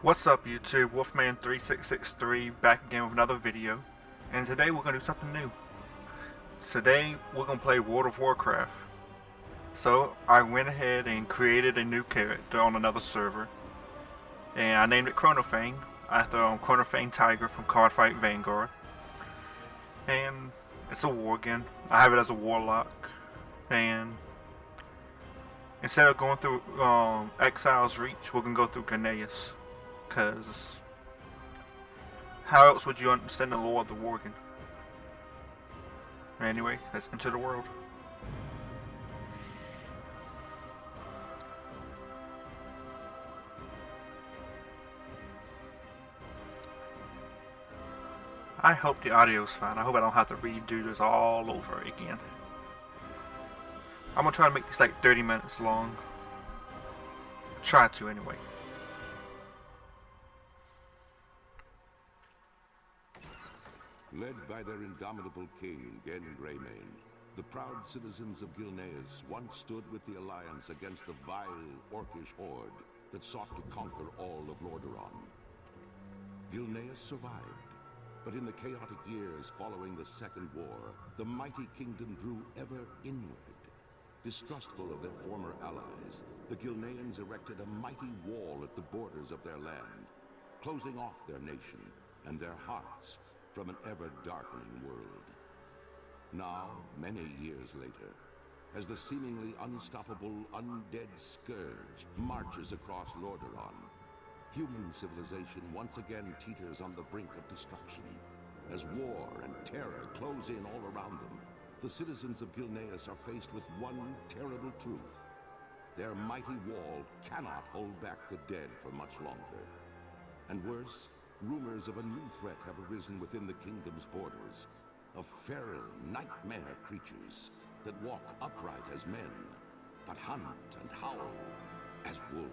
What's up YouTube, Wolfman3663 back again with another video, and today we're going to do something new. Today we're going to play World of Warcraft. So I went ahead and created a new character on another server, and I named it Chronofang after Chronofang Tiger from Cardfight Vanguard. And it's a war again. I have it as a warlock, and instead of going through Exile's Reach, we're going to go through Gnaeus. Because how else would you understand the lore of the Worgen? Anyway, let's enter the world. I hope the audio's fine. I hope I don't have to redo this all over again. I'm gonna try to make this like 30 minutes long. Try to anyway. Led by their indomitable king, Genn Greymane, the proud citizens of Gilneas once stood with the Alliance against the vile, orcish horde that sought to conquer all of Lordaeron. Gilneas survived, but in the chaotic years following the Second War, the mighty kingdom drew ever inward. Distrustful of their former allies, the Gilneans erected a mighty wall at the borders of their land, closing off their nation and their hearts from an ever-darkening world. Now, many years later, as the seemingly unstoppable undead scourge marches across Lordaeron, human civilization once again teeters on the brink of destruction. As war and terror close in all around them, the citizens of Gilneas are faced with one terrible truth. Their mighty wall cannot hold back the dead for much longer. And worse, rumors of a new threat have arisen within the kingdom's borders, of feral nightmare creatures that walk upright as men, but hunt and howl as wolves.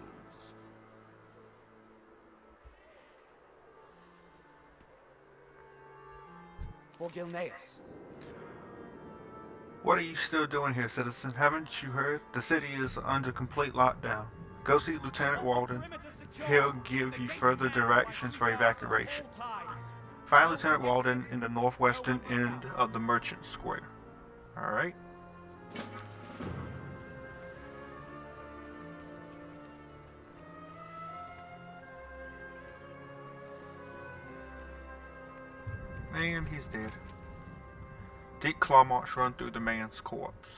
For Gilneas. What are you still doing here, citizen? Haven't you heard? The city is under complete lockdown. Go see Lieutenant Walden. He'll give you further directions for evacuation. Find Lieutenant Walden in the northwestern end of the Merchant Square. Alright? And he's dead. Deep claw marks run through the man's corpse.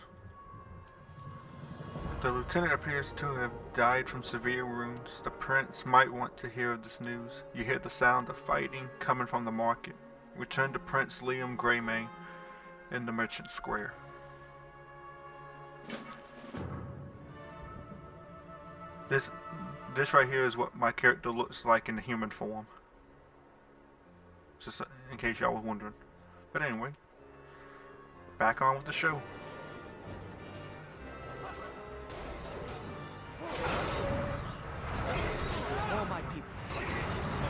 The lieutenant appears to have died from severe wounds. The prince might want to hear of this news. You hear the sound of fighting coming from the market. Return to Prince Liam Greymane in the Merchant Square. This right here is what my character looks like in the human form. Just in case y'all was wondering. But anyway, back on with the show.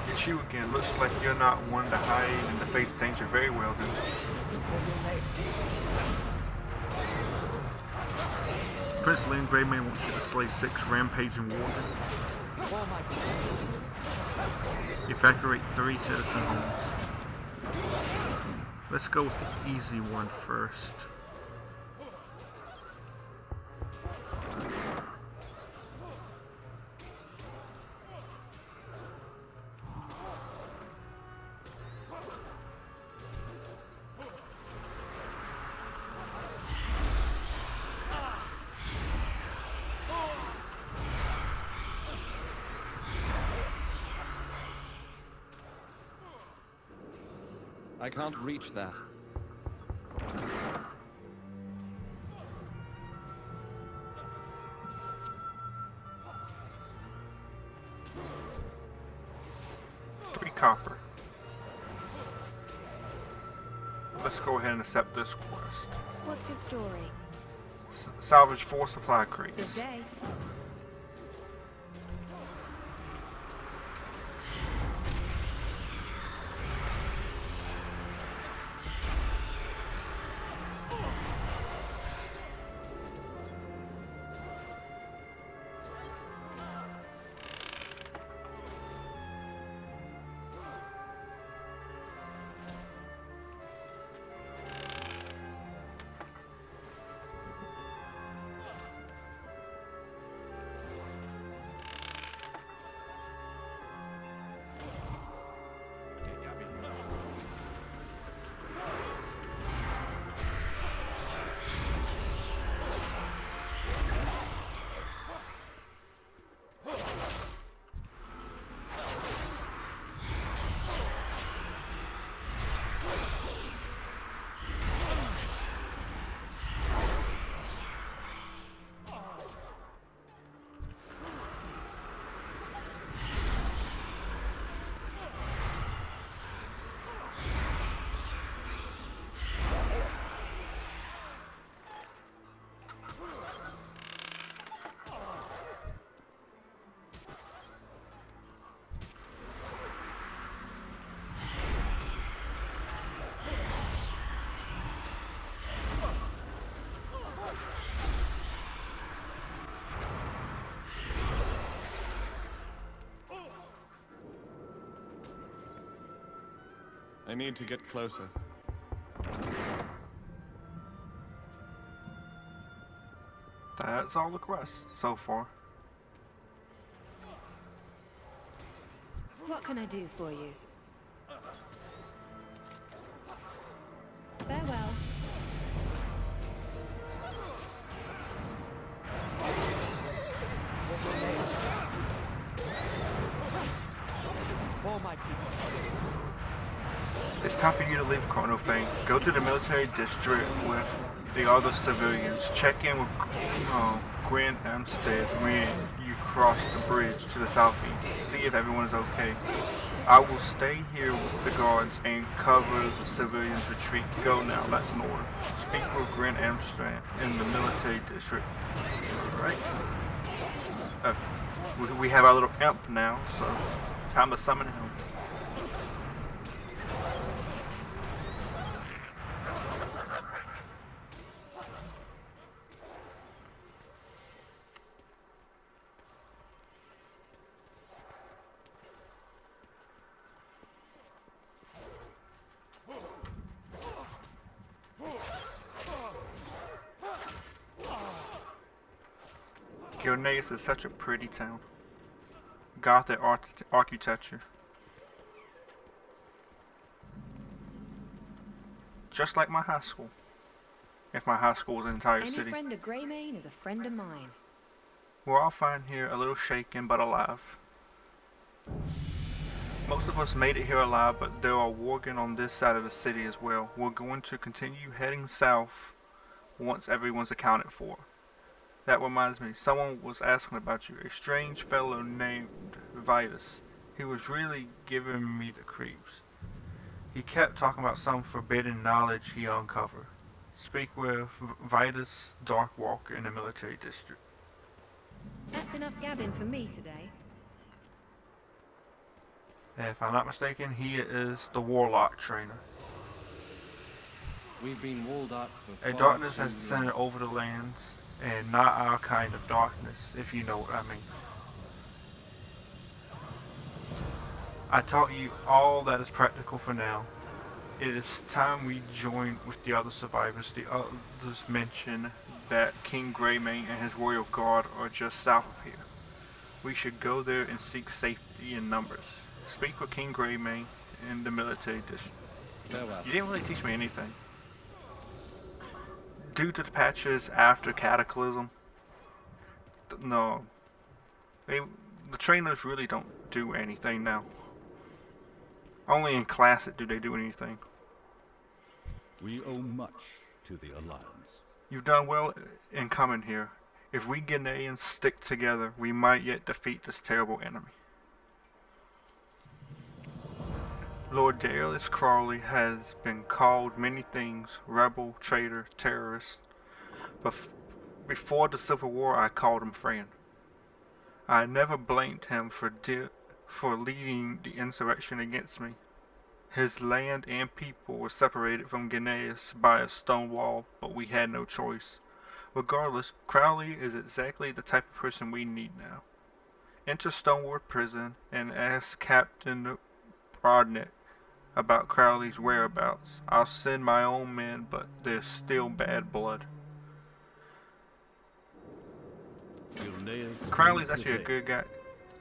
It's you again. Looks like you're not one to hide and to face danger. Very well, then. Prince Liam Greymane wants you to slay 6 rampaging warden. Evacuate 3 citizen homes. Let's go with the easy one first. I can't reach that. $3 copper. Let's go ahead and accept this quest. What's your story? Salvage 4 supply crates. Good day. I need to get closer. That's all the quests so far. What can I do for you? Farewell. For my people. It's time for you to leave Carnofane. Go to the military district with the other civilians. Check in with Grand Amstead when you cross the bridge to the southeast. See if everyone is okay. I will stay here with the guards and cover the civilians' retreat. Go now, that's an order. Speak with Grand Amsterdam in the military district. Right? We have our little imp now, so time to summon him. Gilneas is such a pretty town. Gothic architecture. Just like my high school. If my high school was an entire Any city. friend of Greymane is a friend of mine. We're all fine here, a little shaken but alive. Most of us made it here alive, but there are Worgen on this side of the city as well. We're going to continue heading south once everyone's accounted for. That reminds me, someone was asking about you. A strange fellow named Vitus. He was really giving me the creeps. He kept talking about some forbidden knowledge he uncovered. Speak with Vitus Darkwalker in the military district. That's enough gabbing for me today. If I'm not mistaken, he is the warlock trainer. We've been walled up for A far darkness too has long. descended over the lands, and not our kind of darkness, if you know what I mean. I taught you all that is practical for now. It is time we join with the other survivors. The others mention that King Greymane and his royal guard are just south of here. We should go there and seek safety in numbers. Speak with King Greymane in the military district. Farewell. You didn't really teach me anything. Due to the patches after Cataclysm, no, the trainers really don't do anything now. Only in Classic do they do anything. We owe much to the Alliance. You've done well in coming here. If we Ghanaians stick together, we might yet defeat this terrible enemy. Lord Darius Crawley has been called many things: rebel, traitor, terrorist. But before the Civil War, I called him friend. I never blamed him for leading the insurrection against me. His land and people were separated from Ghanaians by a stone wall, but we had no choice. Regardless, Crowley is exactly the type of person we need now. Enter Stonewall Prison and ask Captain Brodnick about Crowley's whereabouts. I'll send my own men, but there's still bad blood. Crowley's actually a good guy.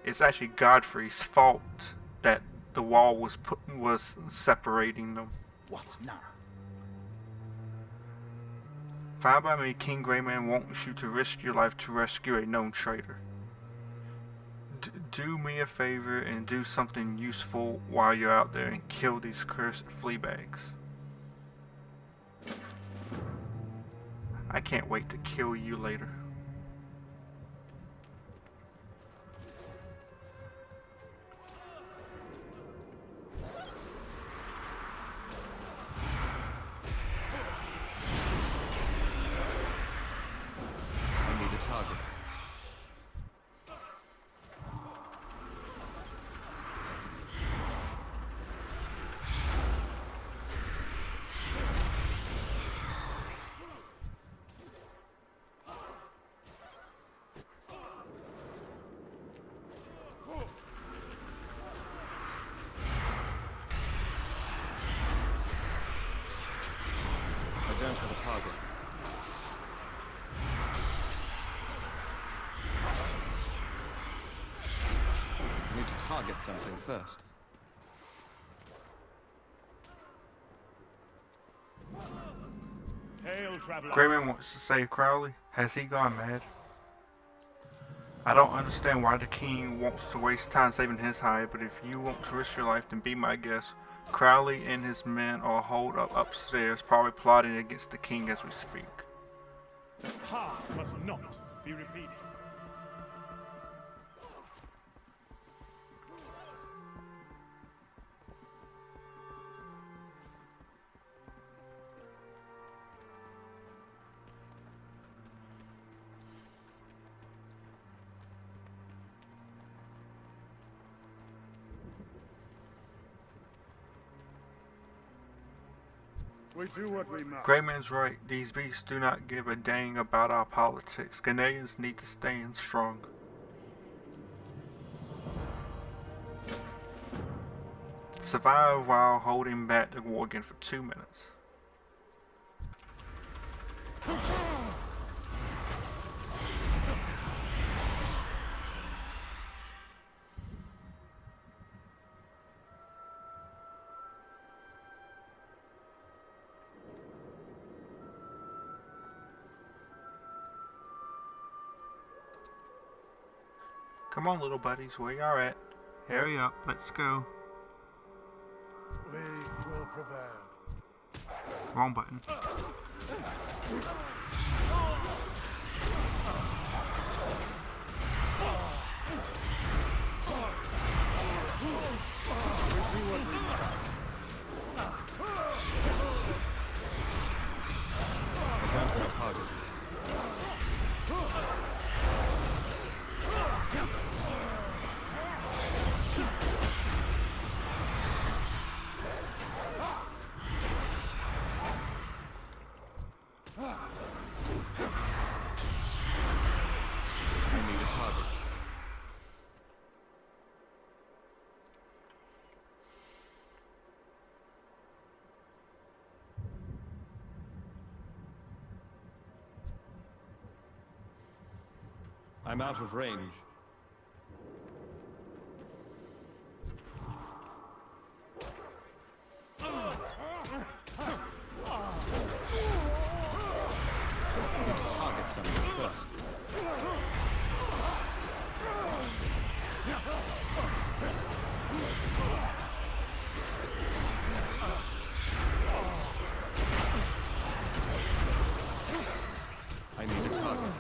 It's actually Godfrey's fault that the wall was separating them. What now? Fine by me, King Greymane wants you to risk your life to rescue a known traitor. Do me a favor and do something useful while you're out there and kill these cursed flea bags. I can't wait to kill you later. I need a target. target something first. Hail, traveler. Grayman wants to save Crowley. Has he gone mad? I don't understand why the king wants to waste time saving his hide, but if you want to risk your life, then be my guest. Crowley and his men are holed up upstairs, probably plotting against the king as we speak. The past must not be repeated. We do what we must. Grayman's right. These beasts do not give a dang about our politics. Ghanaians need to stand strong. Survive while holding back the war again for 2 minutes. Come on, little buddies, where y'all at? Hurry up, let's go. We will prevail. Wrong button. Down to the target. I need a target. I'm out of range. Need to target something first. I need a target.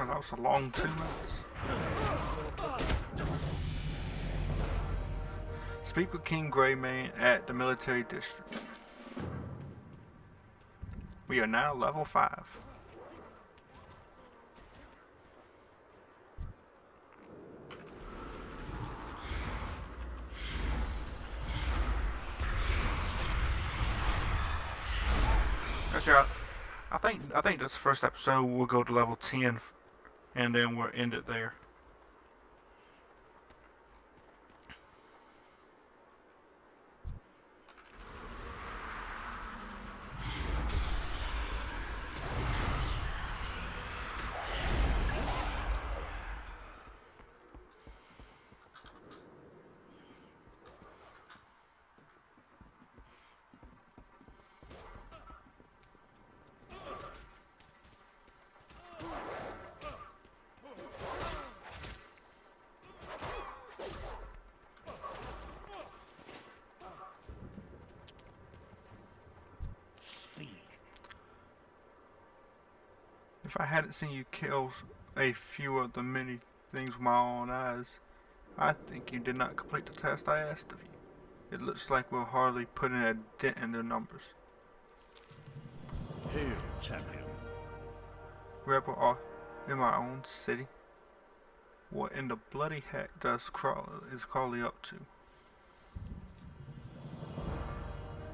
Oh, that was a long 2 minutes. Speak with King Greymane at the military district. We are now level 5. Actually, I think this first episode we'll go to level 10, and then we'll end it there. If I hadn't seen you kill a few of the many things with my own eyes, I think you did not complete the test I asked of you. It looks like we're hardly putting a dent in the numbers. Hail, champion. Rebel are in my own city. What in the bloody heck is Crawley up to?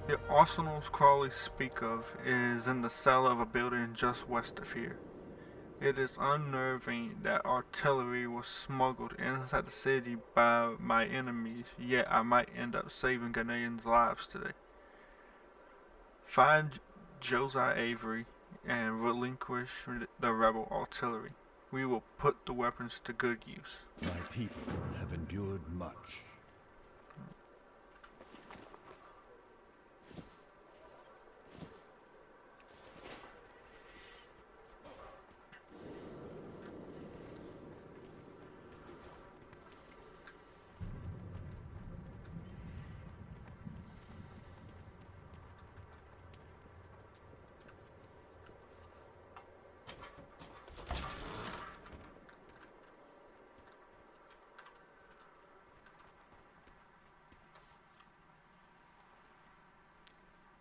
The arsenals Crawley speak of is in the cellar of a building just west of here. It is unnerving that artillery was smuggled inside the city by my enemies, yet I might end up saving Ghanaians' lives today. Find Josiah Avery and relinquish the rebel artillery. We will put the weapons to good use. My people have endured much.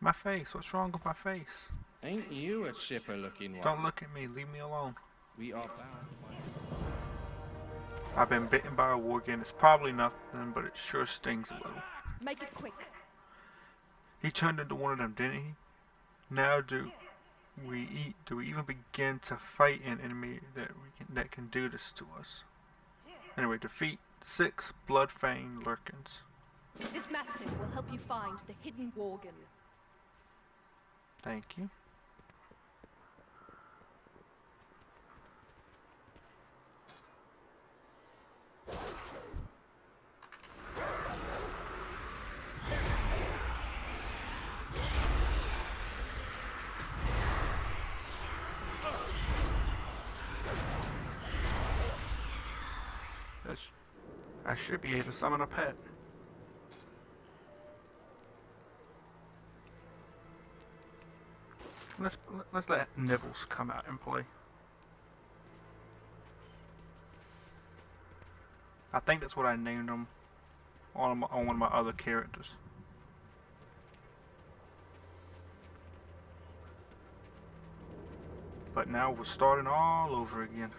My face, what's wrong with my face? Ain't you a chipper looking one? Don't look at me, leave me alone. We are bound by... I've been bitten by a worgen. It's probably nothing, but it sure stings a little. Make it quick. He turned into one of them, didn't he? Now do we even begin to fight an enemy that can do this to us? Anyway, defeat 6 blood-fanged lurkins. This mastiff will help you find the hidden worgen. Thank you. I should be able to summon a pet. Let's let Nibbles come out and play. I think that's what I named him on one of my other characters. But now we're starting all over again.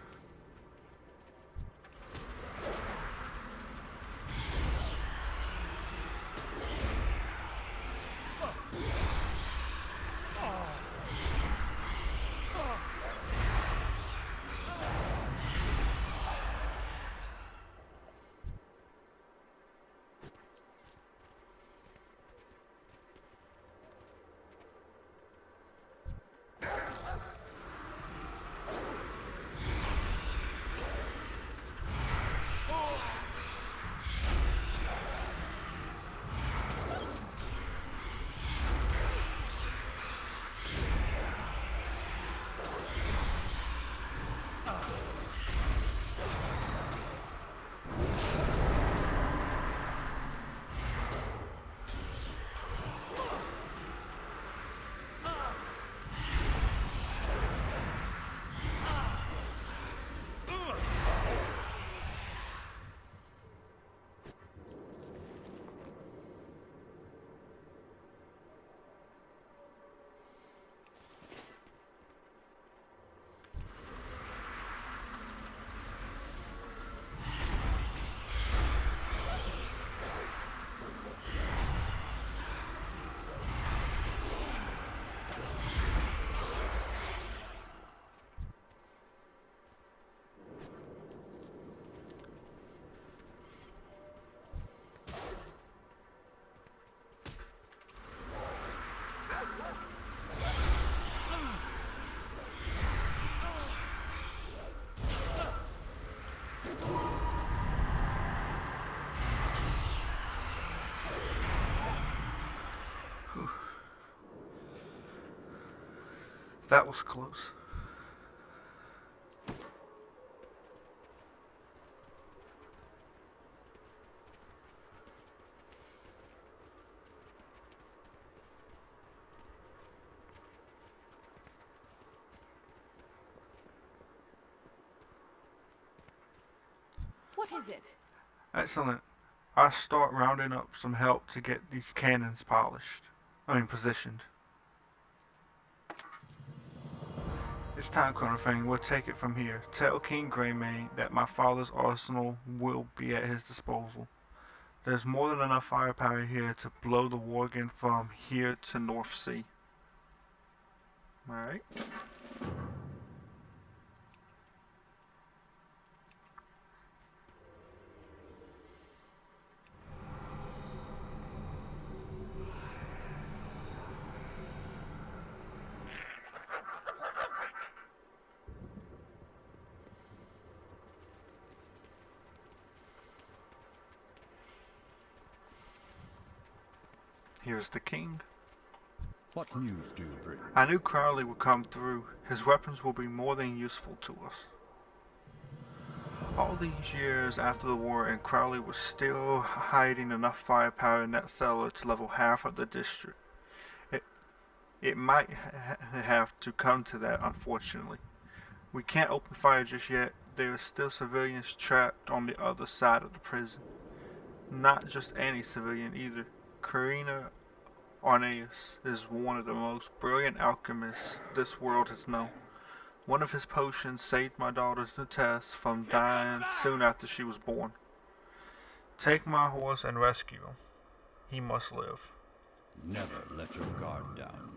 That was close. What is it? Excellent. I start rounding up some help to get these cannons positioned. It's time, Chronofang. We'll take it from here. Tell King Greymane that my father's arsenal will be at his disposal. There's more than enough firepower here to blow the worgen from here to North Sea. Alright. Here's the king. What news do you bring? I knew Crowley would come through. His weapons will be more than useful to us. All these years after the war, and Crowley was still hiding enough firepower in that cellar to level half of the district. It might have to come to that, unfortunately. We can't open fire just yet. There are still civilians trapped on the other side of the prison. Not just any civilian either. Karina Arnaeus is one of the most brilliant alchemists this world has known. One of his potions saved my daughter Tess from dying soon after she was born. Take my horse and rescue him. He must live. Never let your guard down.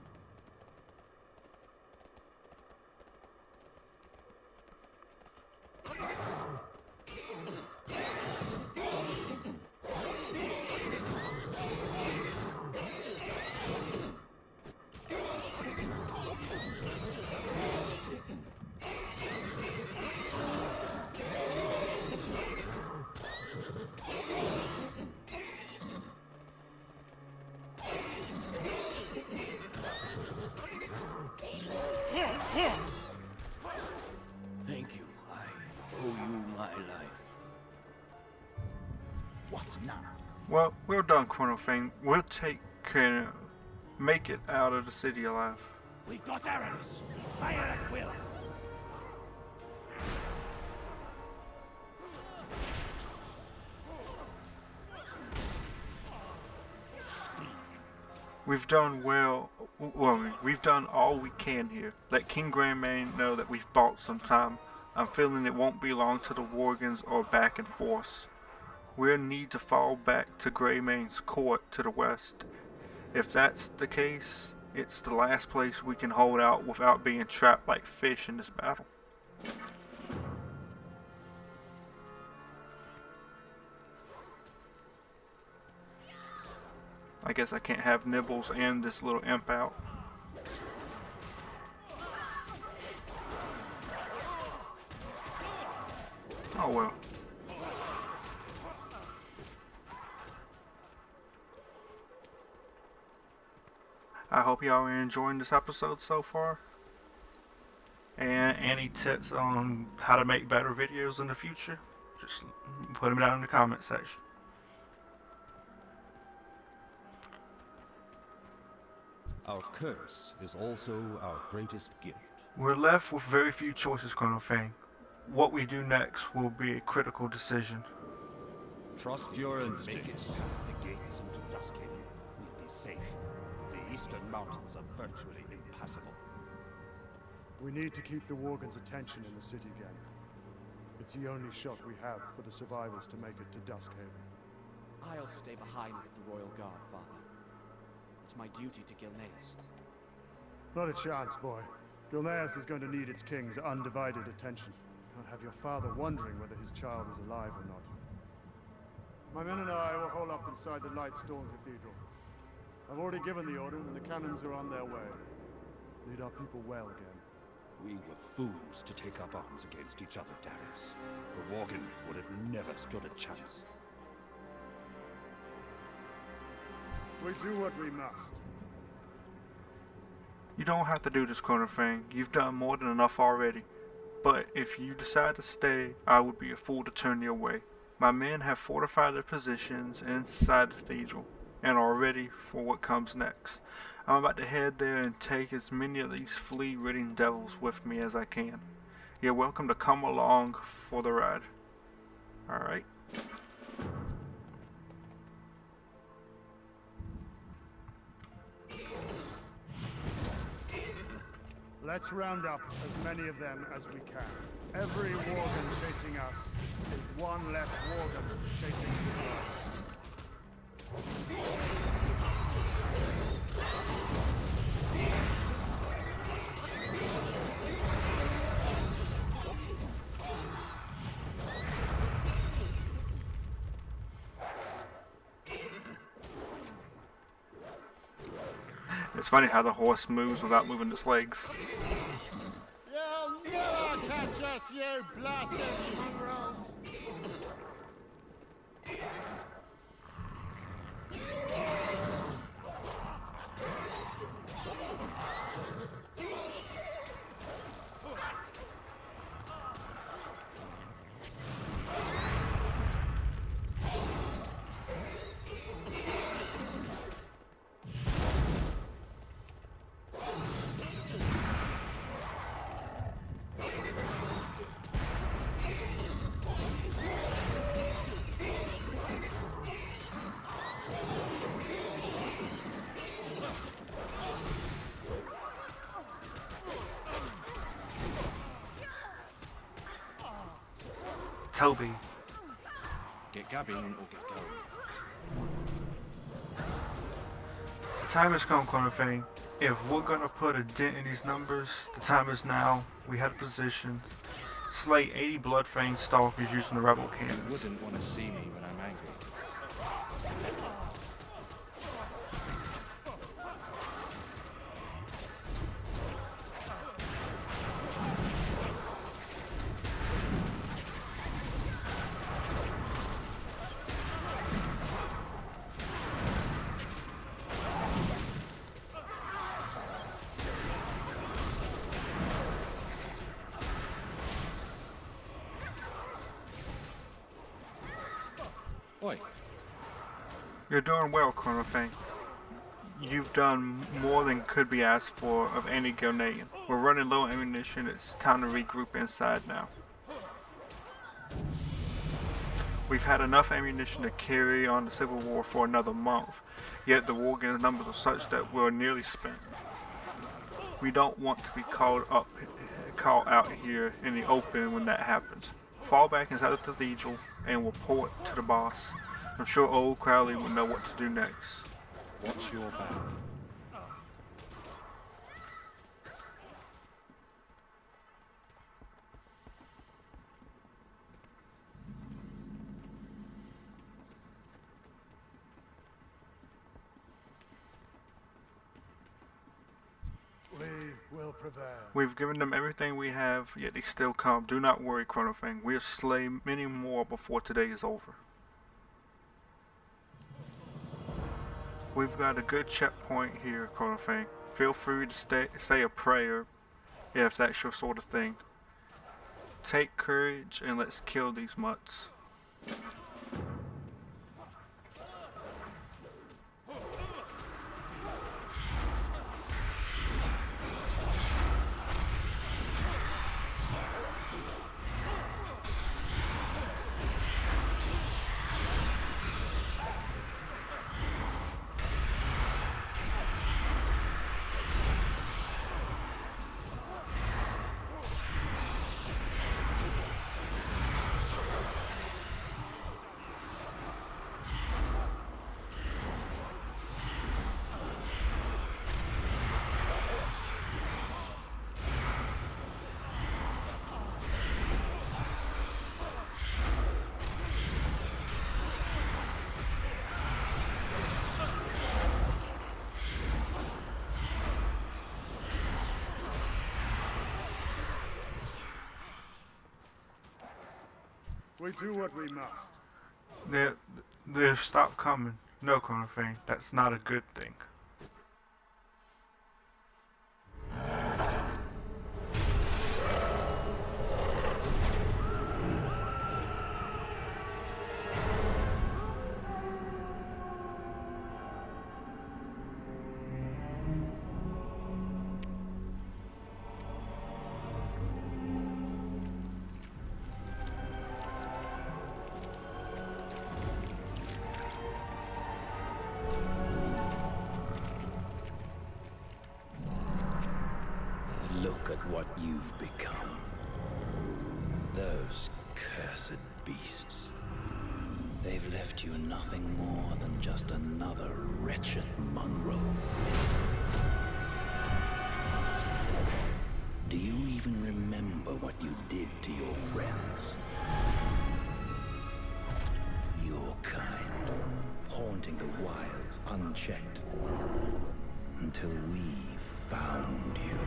Thank you. I owe you my life. What now? Well, we're done, Colonel Fane. We'll take care of make it out of the city alive. We've got arrows. Fire at will. We've done we've done all we can here. Let King Greymane know that we've bought some time. I'm feeling it won't be long till the Worgans are back in force. We'll need to fall back to Greymane's court to the west. If that's the case, it's the last place we can hold out without being trapped like fish in this battle. I guess I can't have Nibbles and this little imp out. Oh well. I hope y'all are enjoying this episode so far. And any tips on how to make better videos in the future, just put them down in the comment section. Our curse is also our greatest gift. We're left with very few choices, Colonel Fane. What we do next will be a critical decision. Trust your instincts. The gates into Duskhaven. We'll be safe. The eastern mountains are virtually impassable. We need to keep the Worgans' attention in the city again. It's the only shot we have for the survivors to make it to Duskhaven. I'll stay behind with the Royal Guard, Father. It's my duty to Gilneas. Not a chance, boy. Gilneas is going to need its king's undivided attention. Can't have your father wondering whether his child is alive or not. My men and I will hold up inside the Lightstone Cathedral. I've already given the order, and the cannons are on their way. Lead our people well again. We were fools to take up arms against each other, Darius. The Worgen would have never stood a chance. We do what we must. You don't have to do this, Colonel Fane. You've done more than enough already. But if you decide to stay, I would be a fool to turn you away. My men have fortified their positions inside the cathedral and are ready for what comes next. I'm about to head there and take as many of these flea-ridden devils with me as I can. You're welcome to come along for the ride. Alright? Let's round up as many of them as we can. Every Worgen chasing us is one less Worgen chasing us. It's funny how the horse moves without moving its legs. You'll never catch us, you blasted mongrels! Toby. Get gabbing or get going. The time has come, kind of thing. If we're gonna put a dent in these numbers, the time is now. We have position. Slay 80 Bloodfang Stalkers using the rebel You cannons. wouldn't want to see me when I'm angry. Oi, You're doing well, Colonel Fang. You've done more than could be asked for of any Gilnean. We're running low on ammunition. It's time to regroup inside now. We've had enough ammunition to carry on the civil war for another month, yet the Worgen's numbers are such that we're nearly spent. We don't want to be called out here in the open when that happens. Fall back inside the cathedral and report to the boss. I'm sure old Crowley will know what to do next. watch your back. We will prevail. We've given them everything we have, yet they still come. Do not worry, Chronofang. We'll slay many more before today is over. We've got a good checkpoint here, Chronofang. Feel free to say a prayer if that's your sort of thing. Take courage and let's kill these mutts. We do what we must. They've stopped coming. No, Chronofang. That's not a good thing. Look at what you've become. Those cursed beasts. They've left you nothing more than just another wretched mongrel. Do you even remember what you did to your friends? Your kind, haunting the wilds unchecked, until we found you.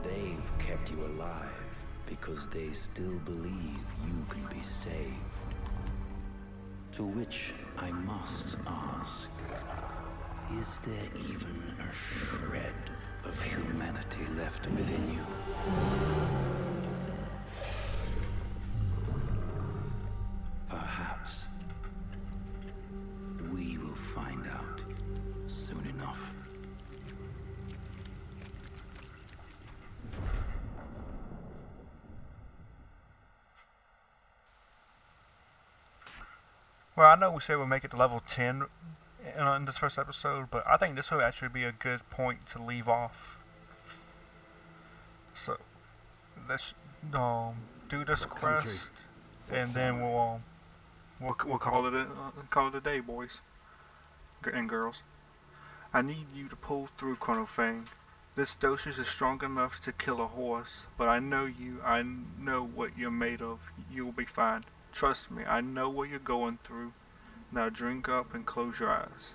They've kept you alive because they still believe you can be saved. To which I must ask, is there even a shred of humanity left within you? Perhaps we will find out soon enough. Well, I know we said we'll make it to level 10 in this first episode, but I think this would actually be a good point to leave off. So, let's do this For quest, country, for and then family. we'll call it a day, boys and girls. I need you to pull through, Colonel Fang. This dosage is strong enough to kill a horse, but I know you. I know what you're made of. You will be fine. Trust me. I know what you're going through. Now drink up and close your eyes.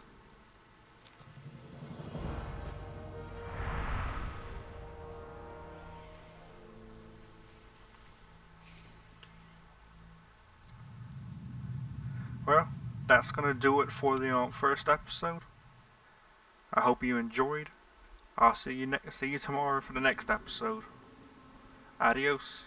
Well, that's gonna do it for the first episode. I hope you enjoyed. I'll see you tomorrow for the next episode. Adios.